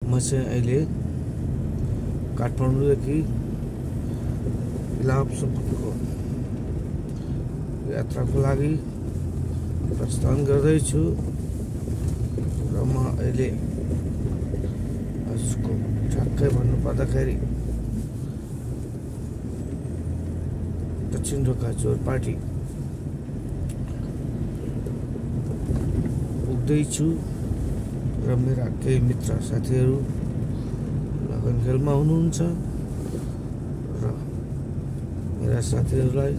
म चाहिँ अहिले काठमाडौँदेखि इलामसम्मको यात्राको लागि प्रस्थान गर्दैछु र म अहिले आजको ठ्याक्कै भन्नुपर्दाखेरि दक्षिण ढोका जोरपाटी पुग्दैछु र मेरा केही मित्र साथीहरू लगनखेलमा हुनुहुन्छ र मेरा साथीहरूलाई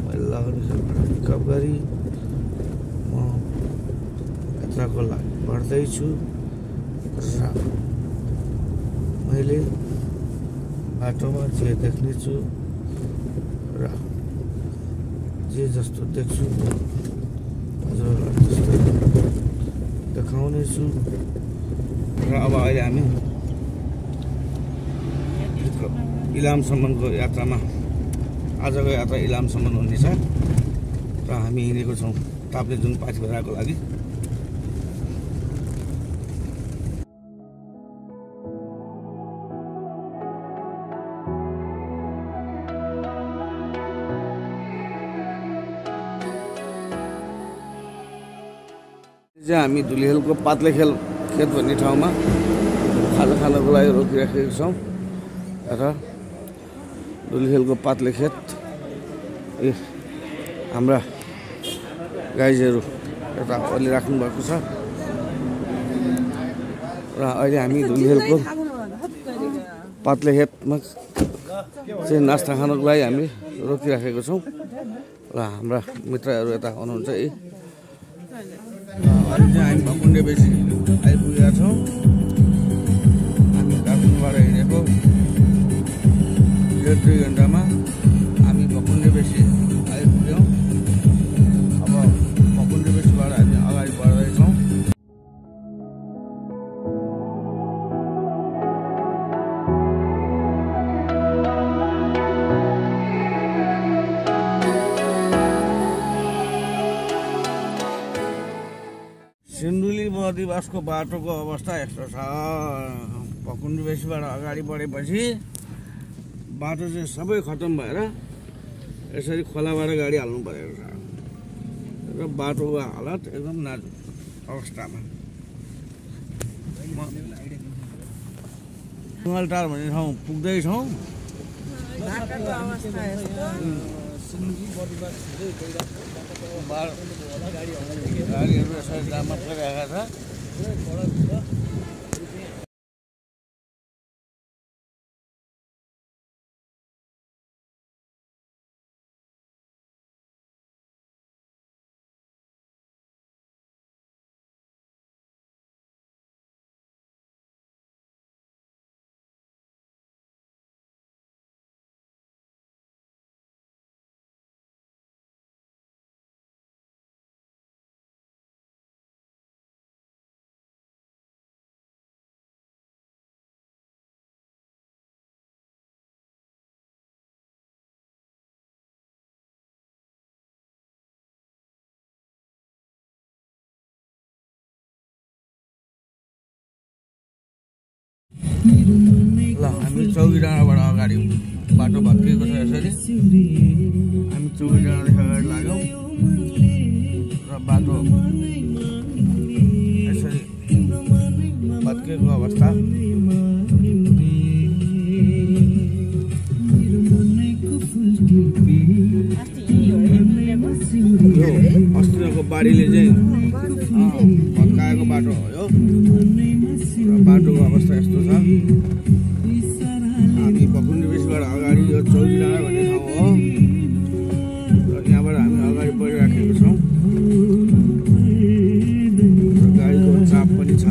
मैले लगनखेलबाट पिकअप गरी म यात्राको लागि बढ्दैछु र मैले बाटोमा जे देख्नेछु र जे जस्तो देख्छु हजुरहरूलाई त्यस्तै देखाउनेछु र अब अहिले हामी इलामसम्मको यात्रामा आजको यात्रा इलामसम्म हुनेछ र हामी हिँडेको छौँ ताप्लेजुङ पाथिभराको लागि। हामी धुलिखेलको पात्लेखेल खेत भन्ने ठाउँमा खाना खानको लागि रोकिराखेका छौँ र धुलिखेलको पात्ले खेत हाम्रा गाइजहरू यता अलि राख्नु भएको छ र अहिले हामी धुलिखेलको पात्ले खेतमा चाहिँ नास्ता खानको लागि हामी रोकिराखेको छौँ र हाम्रा मित्रहरू यता आउनुहुन्छ है। अहिले चाहिँ हामी भकुण्डे बेसी आइपुगेका छौँ। हामी काठमाडौँबाट हिँडेको 1.5 घन्टामा हामी भकुण्डे बेसी आइपुग्यौँ। अब भकुण्डे बेसीबाट हामी अगाडि बढ्दैछौँ। सिन्धुली बदिवासको बाटोको अवस्था यस्तो छ। भकुण्डे बेसीबाट अगाडि बढेपछि बाटो चाहिँ सबै खतम भएर यसरी खोलाबाट गाडी हाल्नु परेको छ र बाटोको हालत एकदम नाजुक अवस्थामा। सिंहलटार भन्ने ठाउँ पुग्दैछौँ। गाडीहरू यसरी जाममा परिरहेका छ। ल हामी चौकी डाँडाबाट अगाडि बाटो भत्किएको छ। यसरी हामी चौकी डाँडादेखि अगाडि लाग्यौँ र बाटो यसरी भत्किएको अवस्था। यो अस्तिको बाढीले चाहिँ भत्काएको बाटो हो यो र बाटोको अवस्था यस्तो छ। हामी भकुण्डे बेसीबाट अगाडि यो चौकी डाँडा भन्ने ठाउँ हो र यहाँबाट हामी अगाडि बढिराखेको छौँ र गाडीको चाप पनि छ।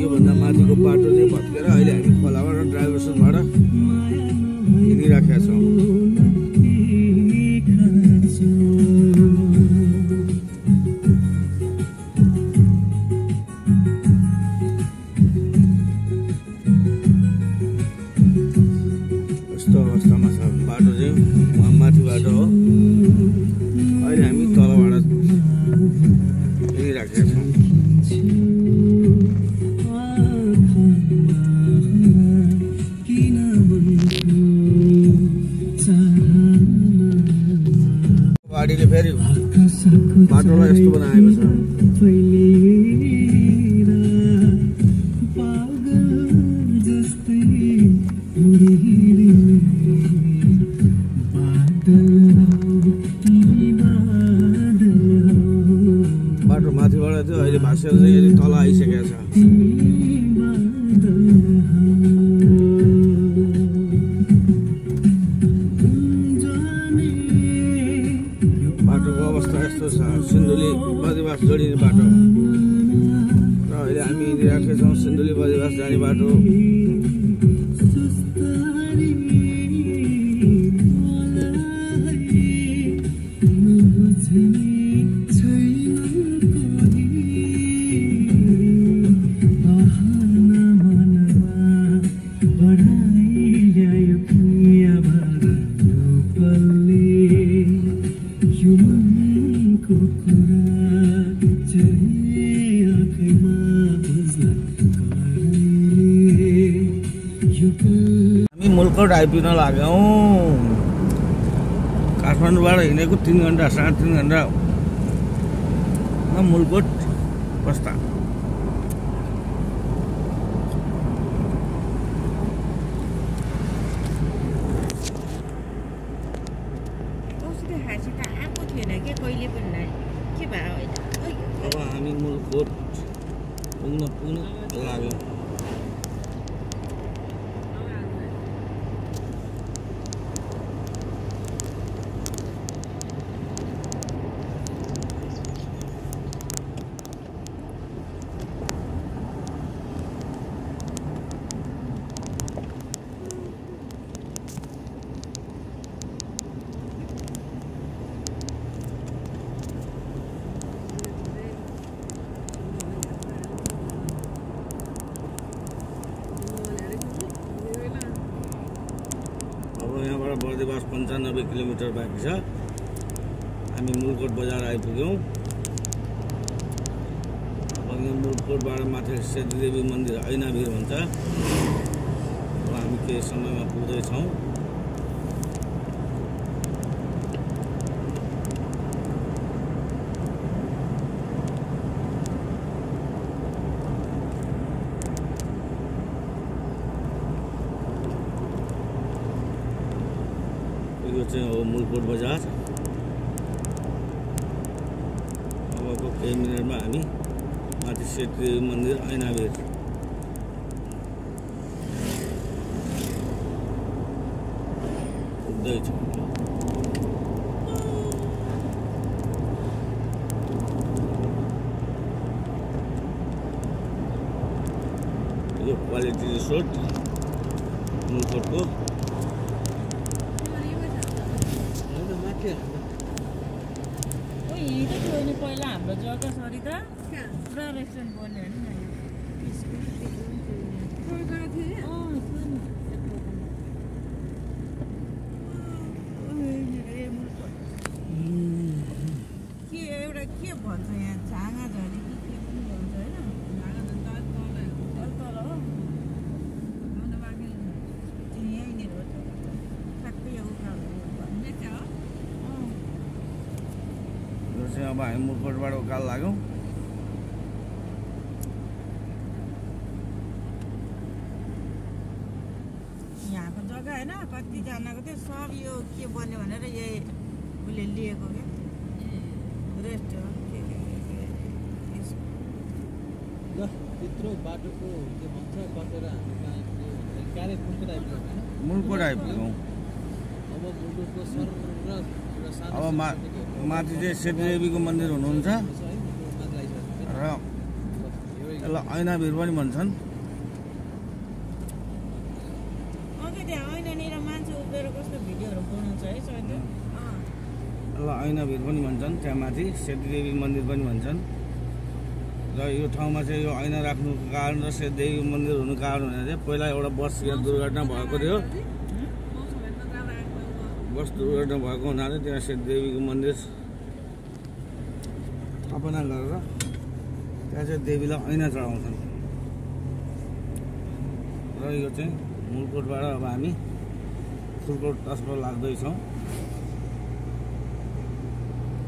योभन्दा माथिको बाटो चाहिँ भत्केर अहिले हामी खोलाबाट ड्राइभर्सनबाट हिँडिराखेका छौँ। यस्तो बनाएको छ। बाटो माथिबाट थियो, अहिले भाँसेर चाहिँ यदि तल आइसकेको छ। बाटोको अवस्था यस्तो छ, सिन्धुली बर्दिवास जोडिने बाटो र अहिले हामी हिँडिरहेका छौँ सिन्धुली बर्दिवास जाने बाटो। हामी मुलकोट आइपुग्न लाग्यौँ। काठमाडौँबाट हिँडेको 3 घन्टा 3.5 घन्टा मुलकोट बस्दा। अब हामी मुलकोट पुग्न लाग्यौँ। यहाँबाट बर्दिवास 95 किलोमिटर बाँकी छ। हामी मुलकोट बजार आइपुग्यौँ। अब यहाँ मुलकोटबाट माथि सेतीदेवी मन्दिर ऐनाभिर भन्छ। अब हामी केही समयमा पुग्दैछौँ। यो चाहिँ हो मुलकोट बजार। अबको केही मिनटमा हामी माथि सेतीदेवी मन्दिर ऐनाभिर पुग्दैछौँ। यो क्वालिटी रिसोर्ट मुलकोटको। पहिला हाम्रो जग्गा सरी त पुरा रेस्टुरेन्ट बन्यो के एउटा के भन्छ यहाँ झाँगा झरी कि के पनि भन्छ होइन। तल हो यहीँनिर हो ठ्याक्कै अब हामी मुलकोटबाट उकालो लाग्यौँ। यहाँको जग्गा होइन कतिजनाको थियो सब यो के बन्यो भनेर यही उसले लिएको क्या रेस्टुरेन्ट त्यत्रो बाटोको के भन्छ कटेर मुलकोट आइपुग्यौँ। अब मुलकोटको सर अब माथि चाहिँ सेतीदेवीको मन्दिर हुनुहुन्छ र यसलाई ऐनाभिर पनि भन्छन्। यसलाई ऐनाभिर पनि भन्छन्। त्यहाँ माथि सेतीदेवी मन्दिर पनि भन्छन्। र यो ठाउँमा चाहिँ यो ऐना राख्नुको कारण र सेतीदेवी मन्दिर हुनुको कारण भनेर चाहिँ पहिला एउटा बस यहाँ दुर्घटना भएको थियो। बस दुर्घटना भएको हुनाले त्यहाँ सेतीदेवीको मन्दिर स्थापना गरेर त्यहाँ चाहिँ देवीलाई ऐना चढाउँछन्। र यो चाहिँ मुलकोटबाट अब हामी फुलकोटतर्फ लाग्दैछौँ।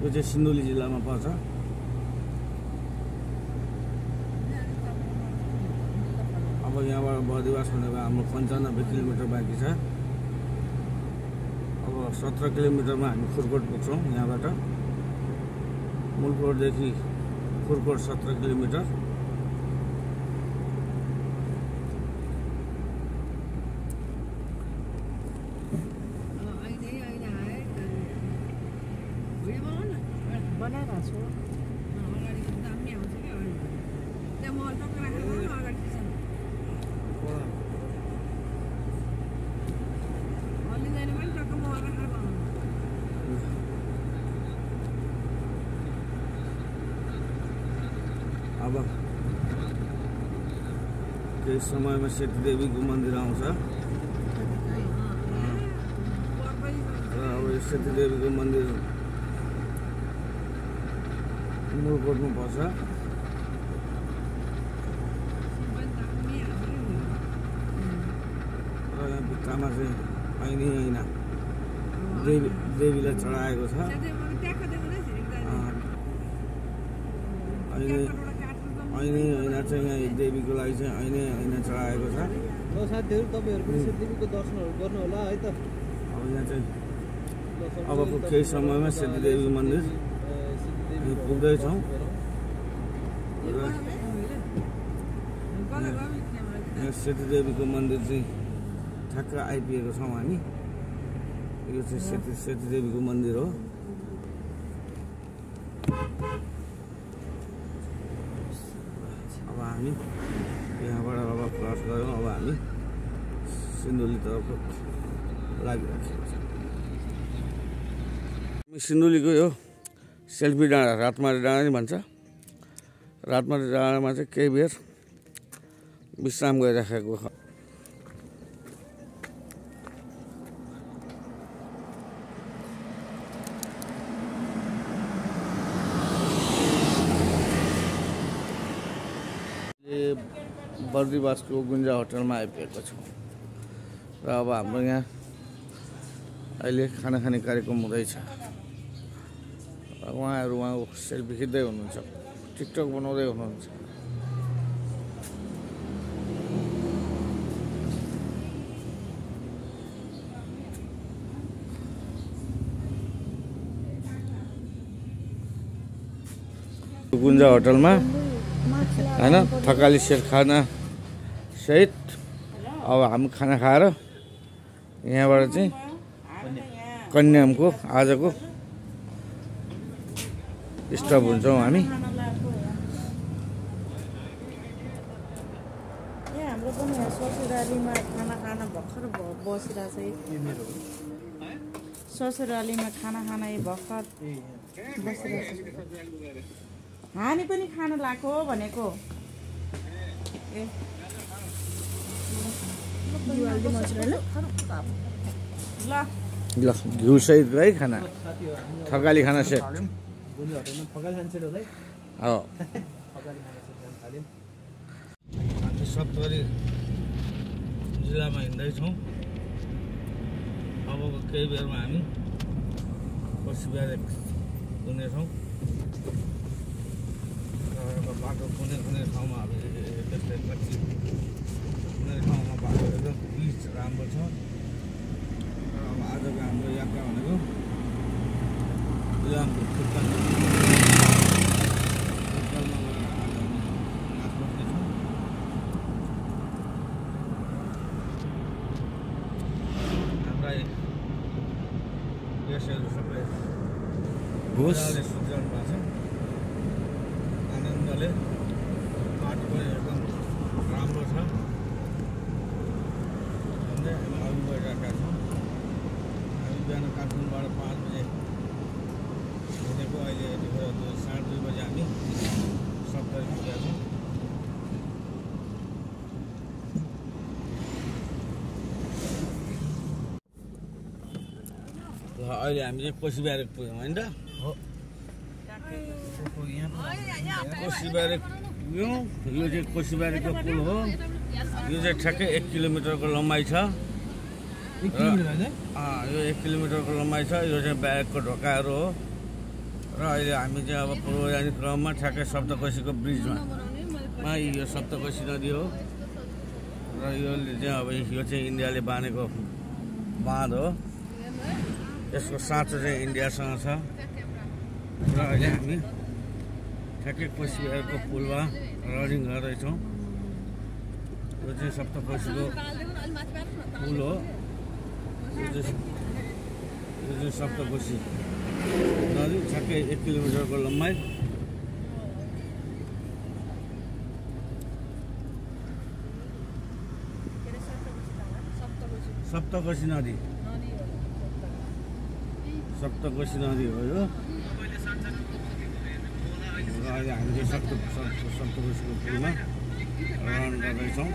यो चाहिँ सिन्धुली जिल्लामा पर्छ। अब यहाँबाट बर्दिवास भनेको हाम्रो 95 किलोमिटर बाँकी छ। अब 17 किलोमिटरमा हामी खुरकोट पुग्छौँ। यहाँबाट मुलकोटदेखि खुरकोट 17 किलोमिटर। बनाइरहेको छु। अब केही समयमा सेतीदेवीको मन्दिर आउँछ र अब यो सेतीदेवीको मन्दिर मुलकोटमा पर्छ। र यहाँ भित्तामा चाहिँ ऐना देवीलाई चढाएको छ। ऐना चाहिँ यहाँ देवीको लागि चाहिँ ऐना चढाएको छ। ल साथीहरू तपाईँहरू पनि सेतीदेवीको दर्शनहरू गर्नु होला है त। अब यहाँ चाहिँ अबको केही समयमा सेतीदेवी मन्दिर पुग्दैछौँ। यहाँ सेतीदेवीको मन्दिर चाहिँ ठ्याक्क आइपुगेको छौँ हामी। यो चाहिँ सेतीदेवीको मन्दिर हो। अब हामी यहाँबाट अब क्रस गऱ्यौँ। अब हामी सिन्धुलीतर्फ लागिराखेको छ। सिन्धुलीको यो सेल्फी डाँडा, रातमारी डाँडा नि भन्छ। रातमारी डाँडामा चाहिँ केही बेर विश्राम गरिराखेको छ। बर्दिवासको गुन्जा होटलमा आइपुगेको छु र अब हाम्रो यहाँ अहिले खाना खाने कार्यक्रम हुँदैछ। उहाँहरू उहाँको सेल्फी खिच्दै हुनुहुन्छ, टिकटक बनाउँदै हुनुहुन्छ। गुन्जा होटलमा होइन थकाली सेट खाना सहित अब हामी खाना खाएर यहाँबाट चाहिँ कन्यामको आजको स्टप हुन्छौँ हामी। हाम्रो पनि ससुरालीमा खाना खान भर्खर बसिरहेको छ। ससुरालीमा खाना खान भर्खर बसिरहेको छ। हामी पनि खान लाग्यो भनेको। ल घिउ सहित है खाना, थकाली खाना सेट। हामी सप्तरी जिल्लामा हिँड्दैछौँ। अबको केही बेरमा हामी कोसीबारी पुग्नेछौँ। बाटो कुनै ठाउँमा अब त्यस्तै कच्ची, कुनै ठाउँमा बाटो एकदम पिच राम्रो छ। अब आजको हाम्रो यात्रा भनेको हाम्रा गेस्टहरू सबै घुस सुझाउनु भएको छ। आनन्दले बाटो पनि एकदम राम्रो छ भन्दै हामी अघि बढिरहेका छौँ। हामी बिहान काठमाडौँबाट 5 बजे हिँडेको, अहिले 2:30 बजे हामी सप्तरी पुगेका छौँ। ल अहिले हामी चाहिँ कोसीबारी पुग्यौँ होइन त। कोसीबारी पुग्यौँ। यो चाहिँ कोसीबारीको पुल हो। यो चाहिँ ठ्याक्कै 1 किलोमिटरको लम्बाइ छ। यो 1 किलोमिटरको लम्बाइ छ। यो चाहिँ ब्यागको ढोकाहरू हो। र अहिले हामी चाहिँ अब पूर्व जाने क्रममा ठ्याक्कै सप्तकोशीको ब्रिजमा यो सप्तकोशी नदी हो। र यसले चाहिँ अब यो चाहिँ इन्डियाले बाँधेको बाँध हो। यसको साँचो चाहिँ इन्डियासँग छ र अहिले हामी ठ्याक्कै कोचबिहारको पुलमा रनिङ गर्दैछौँ। यो चाहिँ सप्तकोशीको पुल हो। यो चाहिँ सप्तकोशी नदी ठ्याक्कै 1 किलोमिटरको लम्बाइ। सप्तकोशी नदी हो यो। र अहिले हामी चाहिँ सप्तकोशीको पुलमा रन गर्दैछौँ।